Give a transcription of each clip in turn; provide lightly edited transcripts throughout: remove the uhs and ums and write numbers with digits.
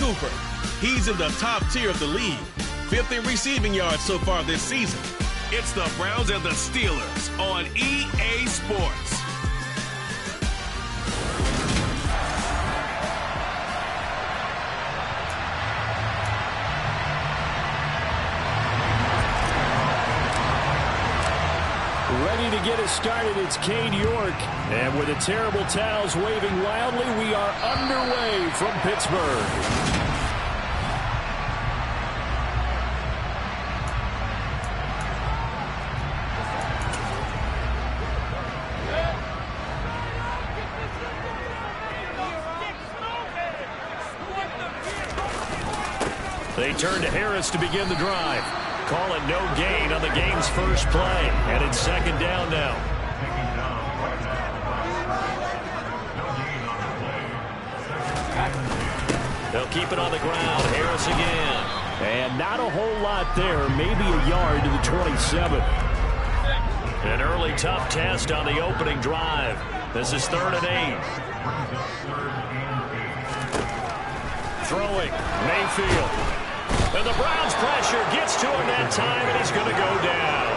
Cooper. He's in the top tier of the league, 5th in receiving yards so far this season. It's the Browns and the Steelers on EA Sports. Ready to get us started, it's Cade York. And with the terrible towels waving wildly, we are underway from Pittsburgh. They turn to Harris to begin the drive. Call it no gain on the game's first play. And it's second down now. They'll keep it on the ground. Harris again. And not a whole lot there. Maybe a yard to the 27. An early tough test on the opening drive. This is 3rd and 8. Throwing. Mayfield. And the Browns pressure gets to him that time, and he's going to go down.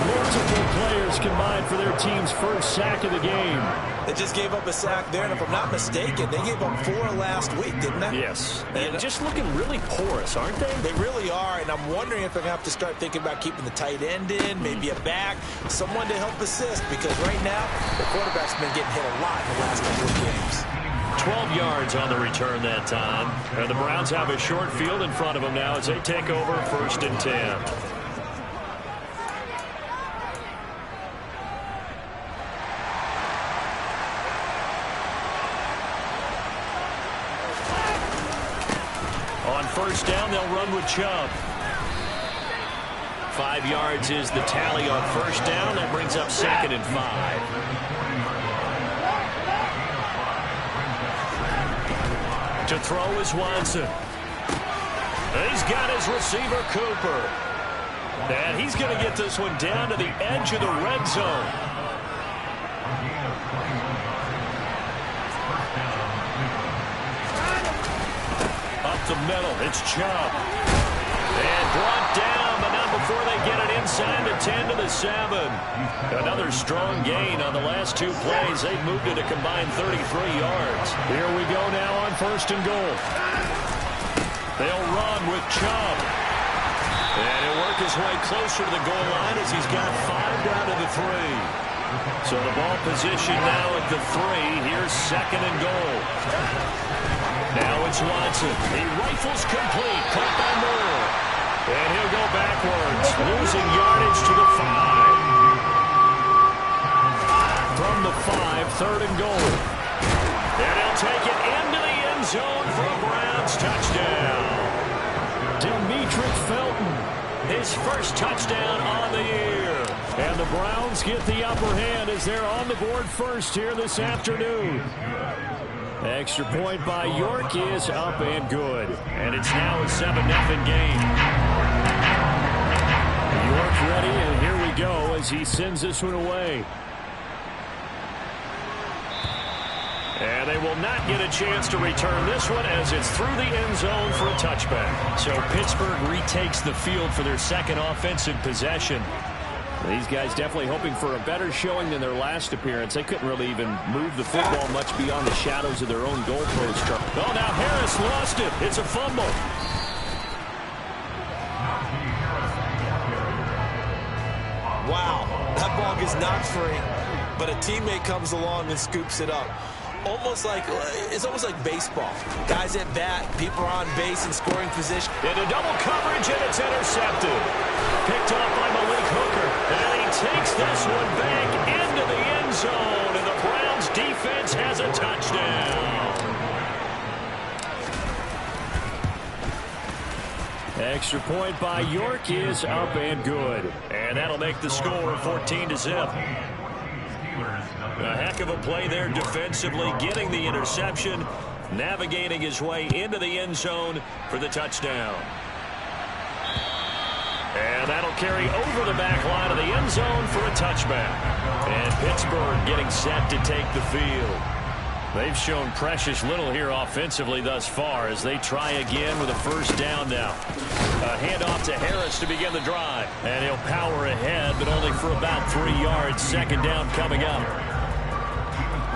Multiple players combined for their team's first sack of the game. They just gave up a sack there, and if I'm not mistaken, they gave up 4 last week, didn't they? Yes. And just looking really porous, aren't they? They really are, and I'm wondering if they're going to have to start thinking about keeping the tight end in, maybe a back, someone to help assist, because right now, the quarterback's been getting hit a lot in the last couple of games. 12 yards on the return that time. And the Browns have a short field in front of them now as they take over 1st and 10. On 1st down, they'll run with Chubb. 5 yards is the tally on 1st down. That brings up 2nd and 5. To throw is Watson. He's got his receiver, Cooper. And he's going to get this one down to the edge of the red zone. Up the middle, it's Chubb. And brought down, but not before they get it inside the 10 to the 7. Another strong gain on the last 2 plays. They've moved it a combined 33 yards. Here we go now on 1st and goal. They'll run with Chubb. And he'll work his way closer to the goal line as he's got 5 down to the 3. So the ball position now at the 3. Here's 2nd and goal. Now it's Watson. He rifles complete. Caught by Moore. And he'll go backwards, losing yardage to the 5. From the 5, 3rd and goal. And he'll take it into the end zone for a Browns touchdown. Demetric Felton, his first touchdown on the year. And the Browns get the upper hand as they're on the board first here this afternoon. Extra point by York is up and good. And it's now a 7-0 game. York ready, and here we go as he sends this one away. And they will not get a chance to return this one as it's through the end zone for a touchback. So Pittsburgh retakes the field for their 2nd offensive possession. These guys definitely hoping for a better showing than their last appearance. They couldn't really even move the football much beyond the shadows of their own goalpost. Oh, now Harris lost it. It's a fumble. Wow, that ball gets knocked free, but a teammate comes along and scoops it up. It's almost like baseball. Guys at bat, people are on base in scoring position. Into double coverage, and it's intercepted. Picked off by Malik Hooker. And he takes this one back into the end zone, and the Browns defense has a touchdown. Extra point by York is up and good. And that'll make the score 14-0. A heck of a play there defensively, getting the interception, navigating his way into the end zone for the touchdown. And that'll carry over the back line of the end zone for a touchback. And Pittsburgh getting set to take the field. They've shown precious little here offensively thus far as they try again with a first down now. A handoff to Harris to begin the drive. And he'll power ahead, but only for about 3 yards. Second down coming up.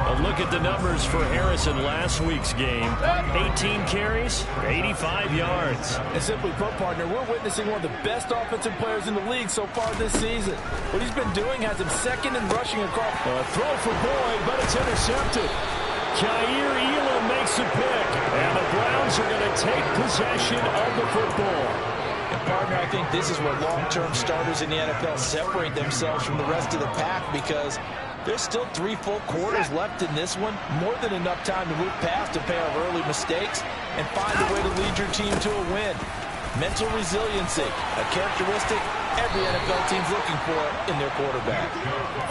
A look at the numbers for Harris in last week's game. 18 carries, 85 yards. And simply put, partner, we're witnessing one of the best offensive players in the league so far this season. What he's been doing has him second in rushing across. A throw for Boyd, but it's intercepted. Kaiir Elam makes a pick, and the Browns are going to take possession of the football. And partner, I think this is where long-term starters in the NFL separate themselves from the rest of the pack, because there's still 3 full quarters left in this one. More than enough time to move past a pair of early mistakes and find a way to lead your team to a win. Mental resiliency, a characteristic every NFL team's looking for in their quarterback.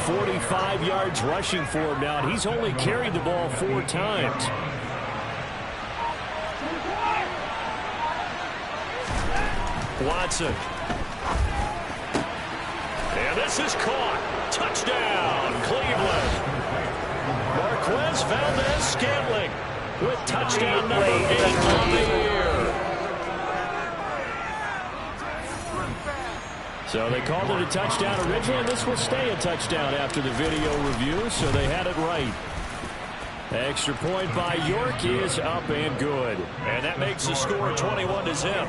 45 yards rushing for him now, and he's only carried the ball 4 times. Watson. And this is caught. Touchdown, Cleveland. Marquez Valdes-Scantling with touchdown number 8 on the year. So they called it a touchdown originally, and this will stay a touchdown after the video review, so they had it right. Extra point by York is up and good. And that makes the score 21-0.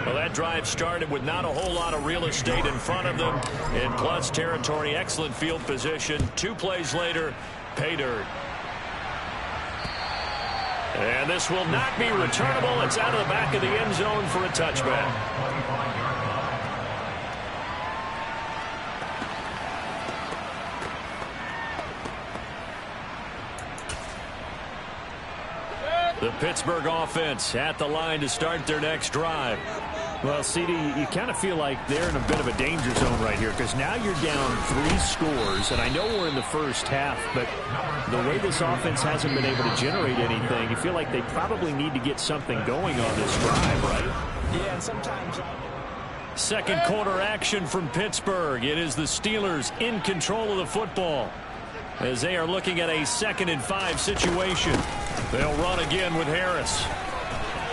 Well, that drive started with not a whole lot of real estate in front of them. In plus territory, excellent field position. 2 plays later, pay dirt. And this will not be returnable. It's out of the back of the end zone for a touchback. The Pittsburgh offense at the line to start their next drive. Well, CD, you kind of feel like they're in a bit of a danger zone right here because now you're down 3 scores, and I know we're in the first half, but the way this offense hasn't been able to generate anything, you feel like they probably need to get something going on this drive, right? Yeah, and sometimes... Second quarter action from Pittsburgh. It is the Steelers in control of the football as they are looking at a 2nd and 5 situation. They'll run again with Harris.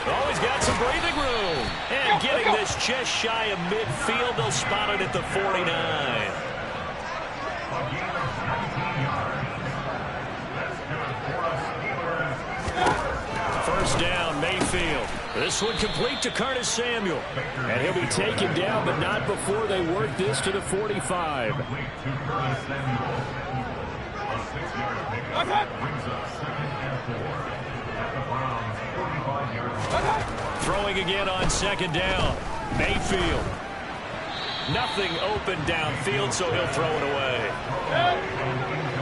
Oh, he's got some breathing room. And getting this just shy of midfield. They'll spot it at the 49. First down, Mayfield. This one complete to Curtis Samuel. And he'll be taken down, but not before they work this to the 45. Throwing again on 2nd down. Mayfield. Nothing open downfield, so he'll throw it away.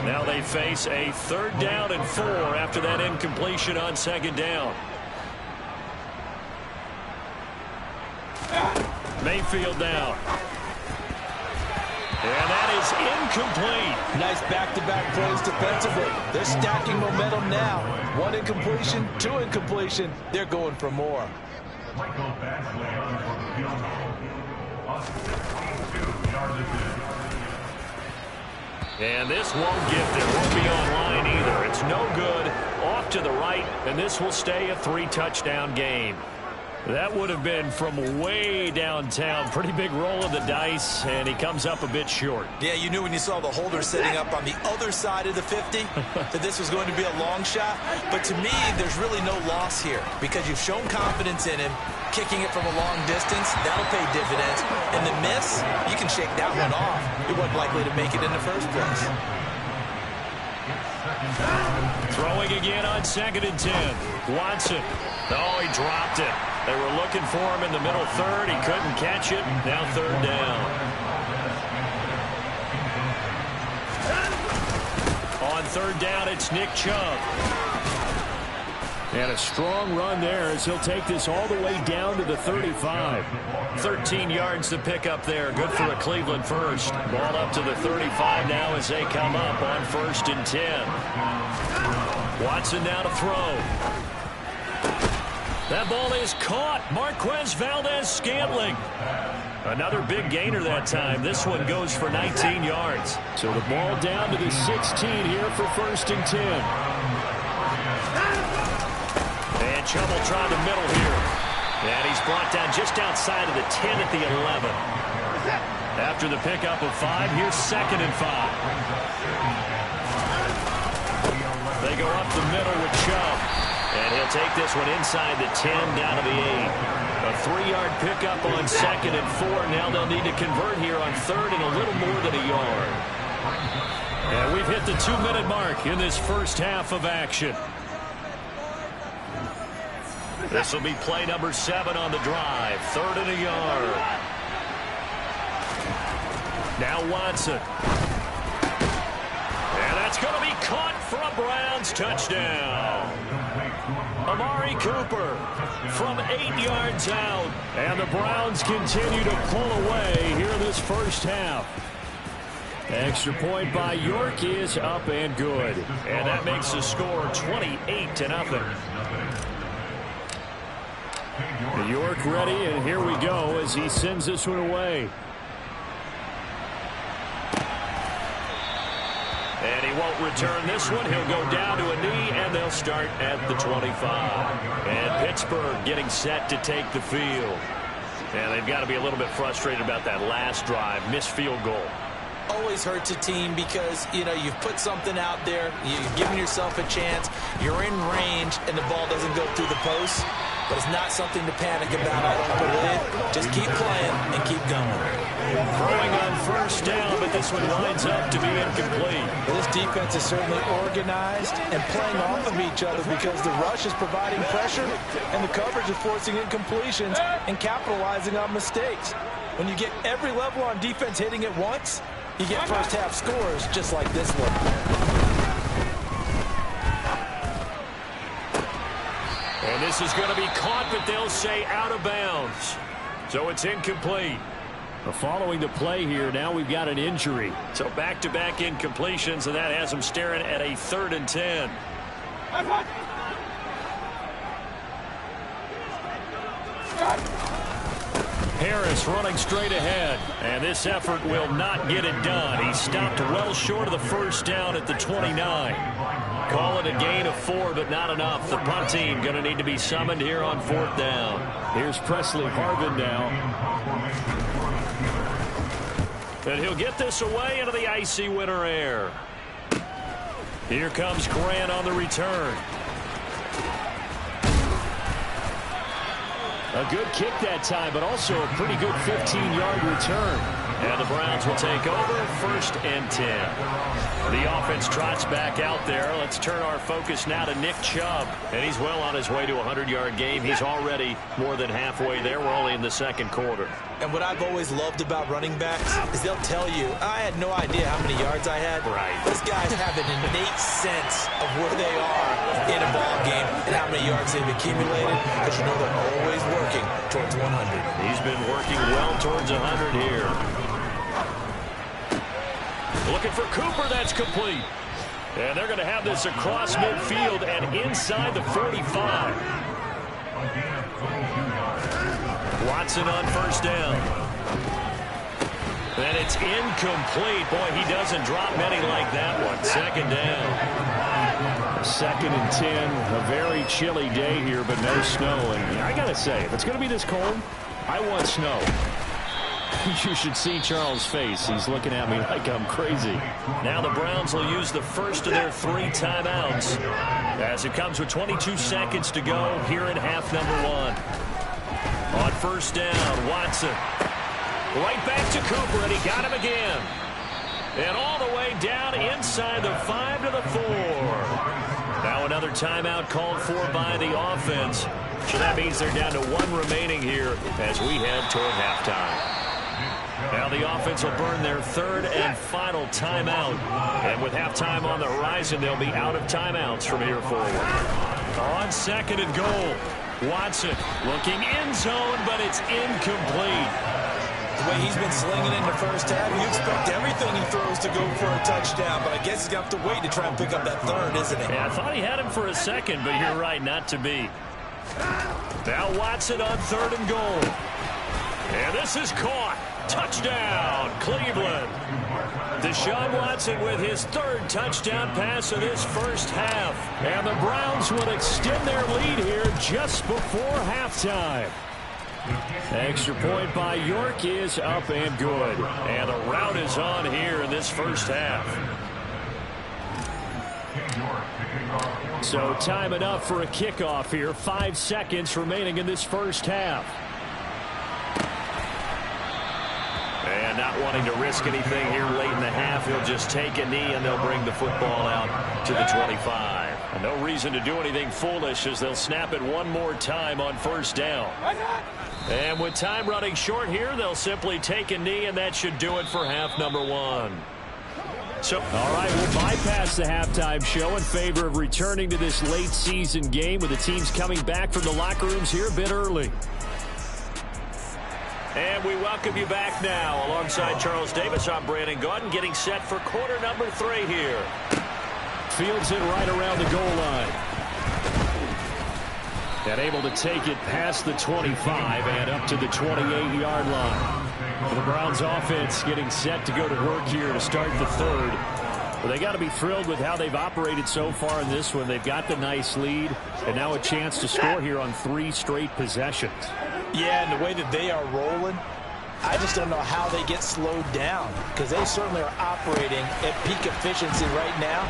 Now they face a 3rd down and 4 after that incompletion on 2nd down. Mayfield down. And that is incomplete. Nice back-to-back plays defensively. They're stacking momentum now. 1 incompletion, 2 incompletion. They're going for more. And this won't get there. Won't be online either. It's no good. Off to the right, and this will stay a 3-touchdown game. That would have been from way downtown. Pretty big roll of the dice, and he comes up a bit short. Yeah, you knew when you saw the holder setting up on the other side of the 50 that this was going to be a long shot. But to me, there's really no loss here because you've shown confidence in him. Kicking it from a long distance, that'll pay dividends. And the miss, you can shake that one off. He wasn't likely to make it in the first place. Throwing again on 2nd and 10. Watson. Oh, he dropped it. They were looking for him in the middle 3rd. He couldn't catch it. Now 3rd down. On 3rd down, it's Nick Chubb. And a strong run there as he'll take this all the way down to the 35. 13 yards to pick up there. Good for a Cleveland first. Ball up to the 35 now as they come up on 1st and 10. Watson now to throw. That ball is caught. Marquez Valdes-Scantling. Another big gainer that time. This one goes for 19 yards. So the ball down to the 16 here for 1st and 10. And Chubb will try the middle here. And he's brought down just outside of the 10 at the 11. After the pickup of 5, here's 2nd and 5. They go up the middle with Chubb. And he'll take this one inside the 10 down to the 8. A 3-yard pickup on 2nd and 4. Now they'll need to convert here on 3rd and a little more than a yard. And we've hit the 2-minute mark in this first half of action. This will be play number 7 on the drive. 3rd and a yard. Now Watson. And that's going to be caught for a Browns touchdown. Amari Cooper from 8 yards out. And the Browns continue to pull away here in this first half. Extra point by York is up and good. And that makes the score 28-0. York ready, and here we go as he sends this one away. And he won't return this one. He'll go down to a knee, and they'll start at the 25. And Pittsburgh getting set to take the field. And they've got to be a little bit frustrated about that last drive. Missed field goal. Always hurts a team because, you know, you've put something out there. You've given yourself a chance. You're in range, and the ball doesn't go through the post. But it's not something to panic about, I don't believe. Just keep playing and keep going. Throwing on 1st down, but this one winds up to be incomplete. Well, this defense is certainly organized and playing off of each other because the rush is providing pressure and the coverage is forcing incompletions and capitalizing on mistakes. When you get every level on defense hitting at once, you get first half scores just like this one. And this is going to be caught, but they'll say out of bounds. So it's incomplete. Following the play here, now we've got an injury. So back-to-back incompletions, and that has them staring at a 3rd and 10. Harris running straight ahead, and this effort will not get it done. He stopped well short of the 1st down at the 29. Call it a gain of 4, but not enough. The punt team going to need to be summoned here on 4th down. Here's Presley Harvin now. And he'll get this away into the icy winter air. Here comes Grant on the return. A good kick that time, but also a pretty good 15-yard return. And the Browns will take over 1st and 10. The offense trots back out there. Let's turn our focus now to Nick Chubb. And he's well on his way to a 100-yard game. He's already more than halfway there. We're only in the 2nd quarter. And what I've always loved about running backs is they'll tell you, I had no idea how many yards I had. Right. Those guys have an innate sense of where they are in a ball game and how many yards they've accumulated, because you know they're always working towards 100. He's been working well towards 100 here. Looking for Cooper, that's complete. And they're going to have this across midfield and inside the 45. Watson on 1st down. And it's incomplete. Boy, he doesn't drop many like that one. 2nd down. 2nd and 10. A very chilly day here, but no snow. And I got to say, if it's going to be this cold, I want snow. You should see Charles' face. He's looking at me like I'm crazy. Now the Browns will use the first of their 3 timeouts as it comes with 22 seconds to go here in half number 1. On 1st down, Watson. Right back to Cooper, and he got him again. And all the way down inside the 5 to the 4. Now another timeout called for by the offense. So that means they're down to 1 remaining here as we head toward halftime. Now the offense will burn their 3rd and final timeout. And with halftime on the horizon, they'll be out of timeouts from here forward. On 2nd and goal, Watson looking end zone, but it's incomplete. The way he's been slinging in the first half, you expect everything he throws to go for a touchdown, but I guess he's going to have to wait to try and pick up that 3rd, isn't he? Yeah, I thought he had him for a second, but you're right, not to be. Now Watson on 3rd and goal. And this is caught. Touchdown, Cleveland. Deshaun Watson with his third touchdown pass of this first half. And the Browns will extend their lead here just before halftime. Extra point by York is up and good. And the rout is on here in this first half. So time enough for a kickoff here. 5 seconds remaining in this first half. And not wanting to risk anything here late in the half, he'll just take a knee and they'll bring the football out to the 25. And no reason to do anything foolish as they'll snap it one more time on first down. And with time running short here, they'll simply take a knee, and that should do it for half number one. So, all right, we'll bypass the halftime show in favor of returning to this late season game with the teams coming back from the locker rooms here a bit early. And we welcome you back now. Alongside Charles Davis, I'm Brandon Gaudin, getting set for quarter number 3 here. Fields it right around the goal line. And able to take it past the 25 and up to the 28-yard line. The Browns offense getting set to go to work here to start the third. Well, they got to be thrilled with how they've operated so far in this one. They've got the nice lead, and now a chance to score here on 3 straight possessions. Yeah, and the way that they are rolling, I just don't know how they get slowed down, because they certainly are operating at peak efficiency right now.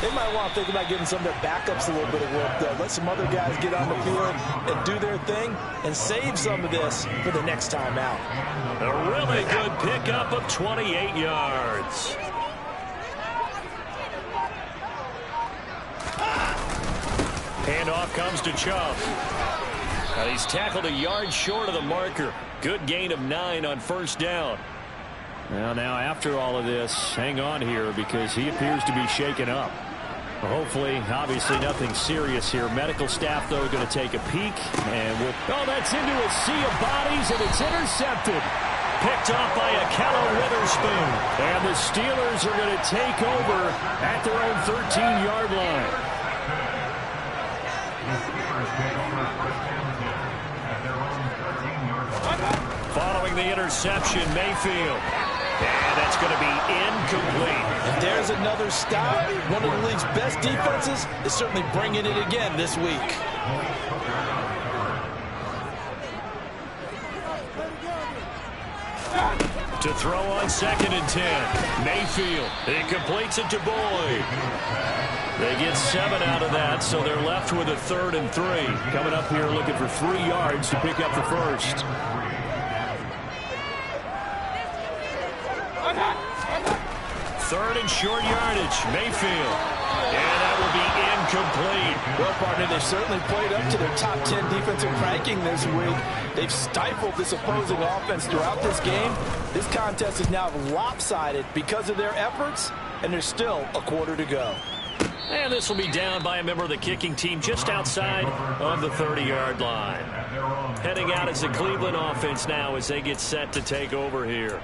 They might want to think about giving some of their backups a little bit of work, though. Let some other guys get on the field and do their thing and save some of this for the next time out. A really good pickup of 28 yards. Handoff comes to Chubb. He's tackled a yard short of the marker. Good gain of 9 on first down. Well, now after all of this, hang on here because he appears to be shaken up. Hopefully, obviously nothing serious here. Medical staff, though, going to take a peek. And oh, that's into a sea of bodies, and it's intercepted. Picked off by Ahkello Witherspoon. And the Steelers are going to take over at their own 13-yard line. Following the interception, Mayfield. And that's going to be incomplete. And there's another stop. One of the league's best defenses is certainly bringing it again this week. To throw on 2nd and 10. Mayfield. He completes it to Boyd. They get 7 out of that, so they're left with a 3rd and 3. Coming up here looking for 3 yards to pick up the first. Third and short yardage. Mayfield. And that will be incomplete. Well, partner, they've certainly played up to their top 10 defensive ranking this week. They've stifled this opposing offense throughout this game. This contest is now lopsided because of their efforts, and there's still a quarter to go. And this will be down by a member of the kicking team just outside of the 30-yard line. Heading out is the Cleveland offense now as they get set to take over here.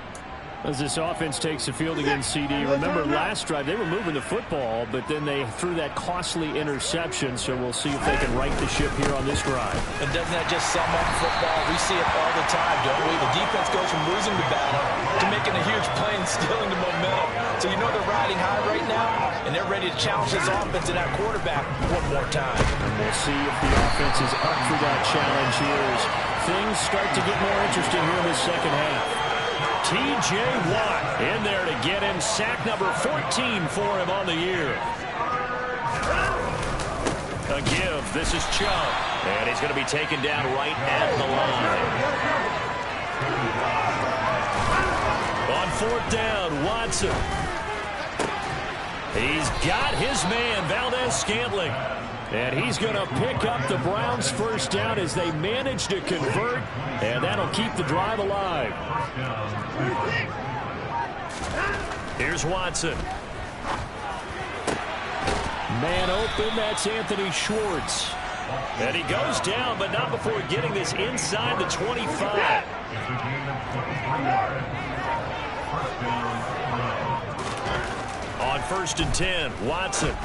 As this offense takes the field against CD, remember last drive they were moving the football, but then they threw that costly interception, so we'll see if they can right the ship here on this drive. And doesn't that just sum up football? We see it all the time, don't we? The defense goes from losing the battle to making a huge play and stealing the momentum. So you know they're riding high right now, and they're ready to challenge this offense and that quarterback one more time. And we'll see if the offense is up for that challenge here as things start to get more interesting here in the second half. T.J. Watt in there to get him sack number 14 for him on the year. A give. This is Chubb. And he's going to be taken down right at the line. On 4th down, Watson. He's got his man, Valdez-Scantling. And he's going to pick up the Browns' first down as they manage to convert. And that'll keep the drive alive. Here's Watson. Man open, that's Anthony Schwartz. And he goes down, but not before getting this inside the 25. On 1st and 10, Watson.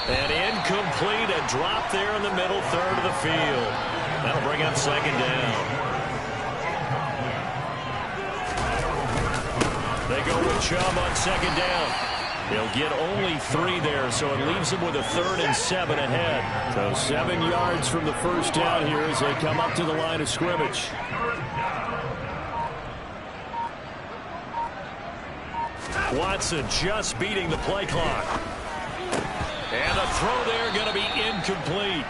And incomplete, a drop there in the middle third of the field. That'll bring up 2nd down. go with Chubb on second down. They'll get only 3 there, so it leaves them with a 3rd and 7 ahead. So 7 yards from the first down here as they come up to the line of scrimmage. Watson just beating the play clock. And the throw there going to be incomplete.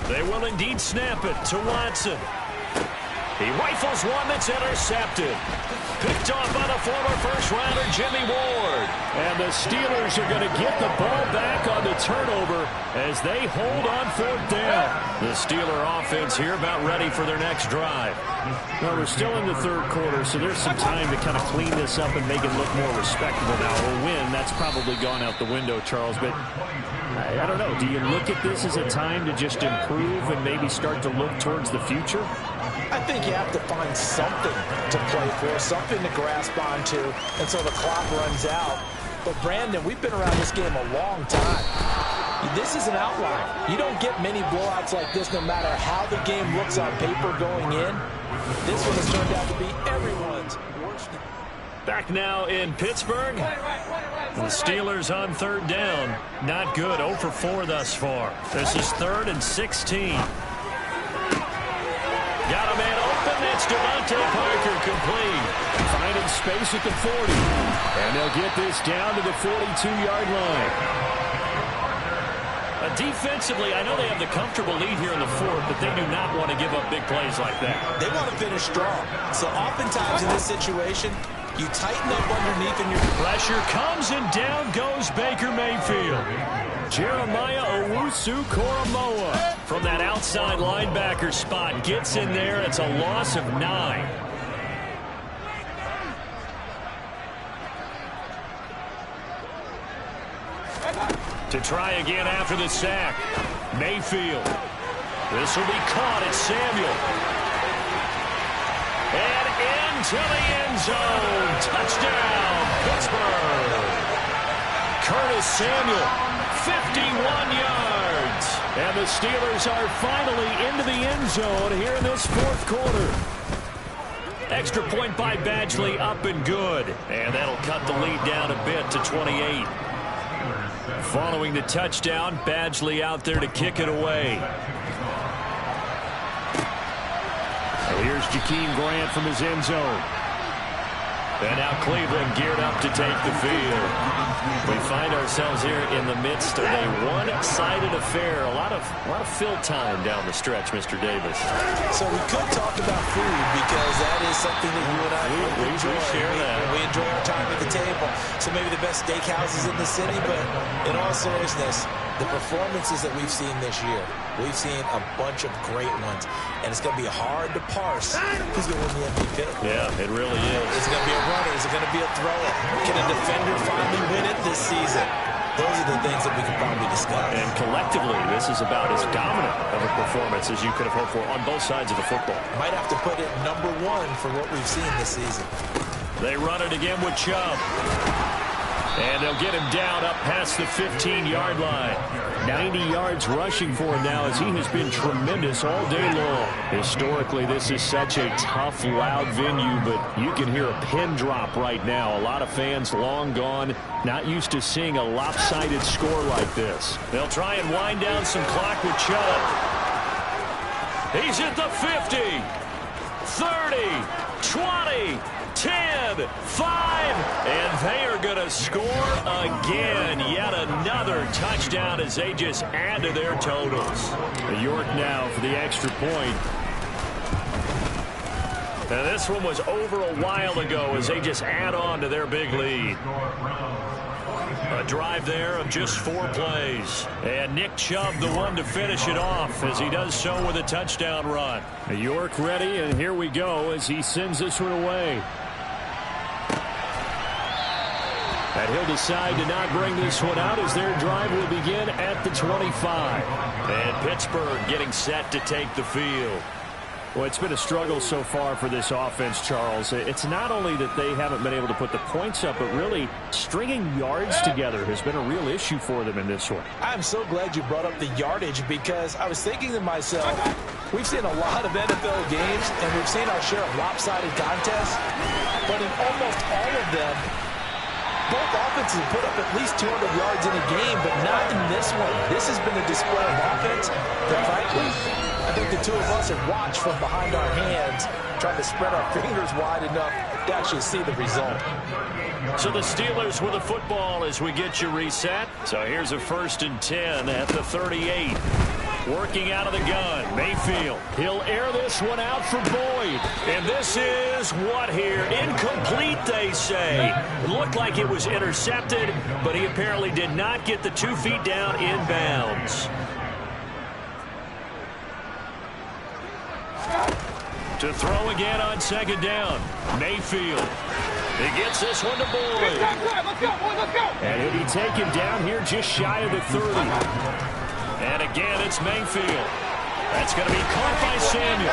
They will indeed snap it to Watson. He rifles one that's intercepted. Picked off by the former first-rounder Jimmy Ward. And the Steelers are going to get the ball back on the turnover as they hold on 4th down. The Steeler offense here about ready for their next drive. Well, we're still in the 3rd quarter, so there's some time to kind of clean this up and make it look more respectable now. A win, that's probably gone out the window, Charles, but I don't know. Do you look at this as a time to just improve and maybe start to look towards the future? I think you have to find something to play for, something to grasp onto until the clock runs out. But, Brandon, we've been around this game a long time. This is an outlier. You don't get many blowouts like this no matter how the game looks on paper going in. This one has turned out to be everyone's worst. Back now in Pittsburgh. The Steelers on 3rd down. Not good. 0 for 4 thus far. This is 3rd and 16. Got a man open. That's Devontae Parker complete. Finding space at the 40. And they'll get this down to the 42-yard line. Defensively, I know they have the comfortable lead here in the 4th, but they do not want to give up big plays like that. They want to finish strong. So oftentimes in this situation, you tighten up underneath and your pressure comes, and down goes Baker Mayfield. Jeremiah Owusu-Koramoah from that outside linebacker spot gets in there. It's a loss of 9. To try again after the sack. Mayfield. This will be caught at Samuel. And into the end zone. Touchdown, Pittsburgh. Curtis Samuel, 51 yards. And the Steelers are finally into the end zone here in this 4th quarter. Extra point by Badgley, up and good. And that'll cut the lead down a bit to 28. Following the touchdown, Badgley out there to kick it away. Here's Jakeem Grant from his end zone. And now Cleveland geared up to take the field. We find ourselves here in the midst of a one-sided affair. A lot of fill time down the stretch, Mr. Davis. So we could talk about food because that is something that you and I enjoy. We share that. We enjoy our time at the table. So maybe the best steakhouses in the city, but in all seriousness, the performances that we've seen this year, we've seen a bunch of great ones. And it's going to be hard to parse who's going to win the MVP. Yeah, it really is. Is it going to be a runner? Is it going to be a thrower? Can a defender finally win it this season? Those are the things that we can probably discuss. And collectively, this is about as dominant of a performance as you could have hoped for on both sides of the football. Might have to put it number 1 for what we've seen this season. They run it again with Chubb. And they'll get him down up past the 15-yard line. 90 yards rushing for him now as he has been tremendous all day long. Historically, this is such a tough, loud venue, but you can hear a pin drop right now. A lot of fans long gone, not used to seeing a lopsided score like this. They'll try and wind down some clock with Chubb. He's at the 50, 30, 20, 10, 5, and they are going to score again. Yet another touchdown as they just add to their totals. York now for the extra point. And this one was over a while ago as they just add on to their big lead. A drive there of just 4 plays. And Nick Chubb the one to finish it off as he does so with a touchdown run. York ready, and here we go as he sends this one away. And he'll decide to not bring this one out as their drive will begin at the 25. And Pittsburgh getting set to take the field. Well, it's been a struggle so far for this offense, Charles. It's not only that they haven't been able to put the points up, but really stringing yards together has been a real issue for them in this one. I'm so glad you brought up the yardage because I was thinking to myself, we've seen a lot of NFL games and we've seen our share of lopsided contests, but in almost all of them, both offenses put up at least 200 yards in a game, but not in this one. This has been a display of offense that, frankly, I think the two of us have watched from behind our hands, trying to spread our fingers wide enough to actually see the result. So the Steelers with the football as we get you reset. So here's a 1st and 10 at the 38. Working out of the gun, Mayfield. He'll air this one out for Boyd. And this is what here? Incomplete, they say. It looked like it was intercepted, but he apparently did not get the 2 feet down inbounds. To throw again on 2nd down. Mayfield. He gets this one to Boyd. Let's go. And he'll be taken down here just shy of the 30. And again, it's Mayfield. That's going to be caught by Samuel.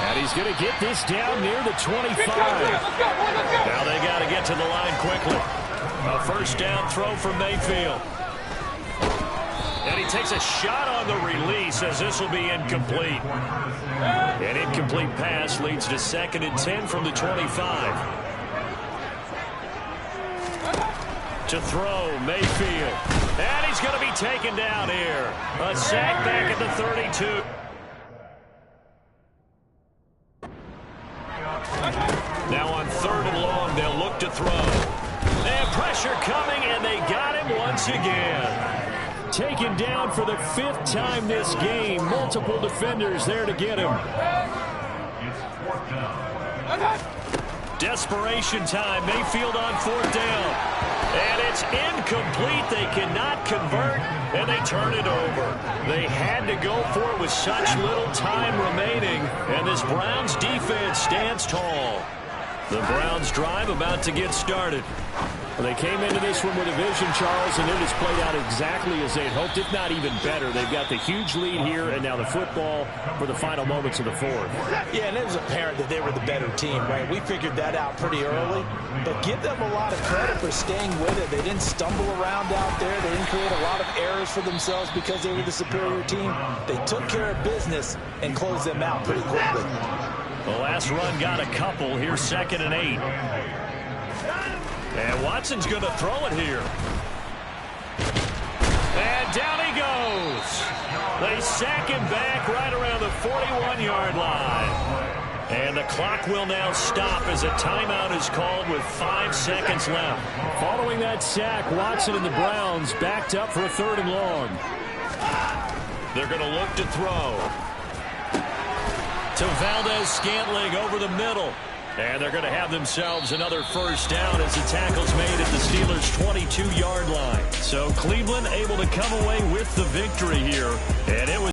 And he's going to get this down near the 25. Now they got to get to the line quickly. A 1st down throw from Mayfield. And he takes a shot on the release as this will be incomplete. An incomplete pass leads to 2nd and 10 from the 25. To throw, Mayfield. And he's going to be taken down here. A sack back at the 32. Now on 3rd and long, they'll look to throw. And pressure coming, and they got him once again. Taken down for the 5th time this game. Multiple defenders there to get him. Desperation time. Mayfield on 4th down. And it's incomplete. They cannot convert, and they turn it over. They had to go for it with such little time remaining, and this Browns defense stands tall. The Browns drive about to get started. Well, they came into this one with a vision, Charles, and it has played out exactly as they had hoped, if not even better. They've got the huge lead here, and now the football for the final moments of the 4th. Yeah, and it was apparent that they were the better team, right? We figured that out pretty early, but give them a lot of credit for staying with it. They didn't stumble around out there. They didn't create a lot of errors for themselves because they were the superior team. They took care of business and closed them out pretty quickly. The last run got a couple. Here's 2nd and 8. And Watson's going to throw it here. And down he goes. They sack him back right around the 41-yard line. And the clock will now stop as a timeout is called with 5 seconds left. Following that sack, Watson and the Browns backed up for a 3rd and long. They're going to look to throw. To Valdez-Scantling over the middle. And they're going to have themselves another 1st down as the tackle's made at the Steelers' 22-yard line. So Cleveland able to come away with the victory here. And it was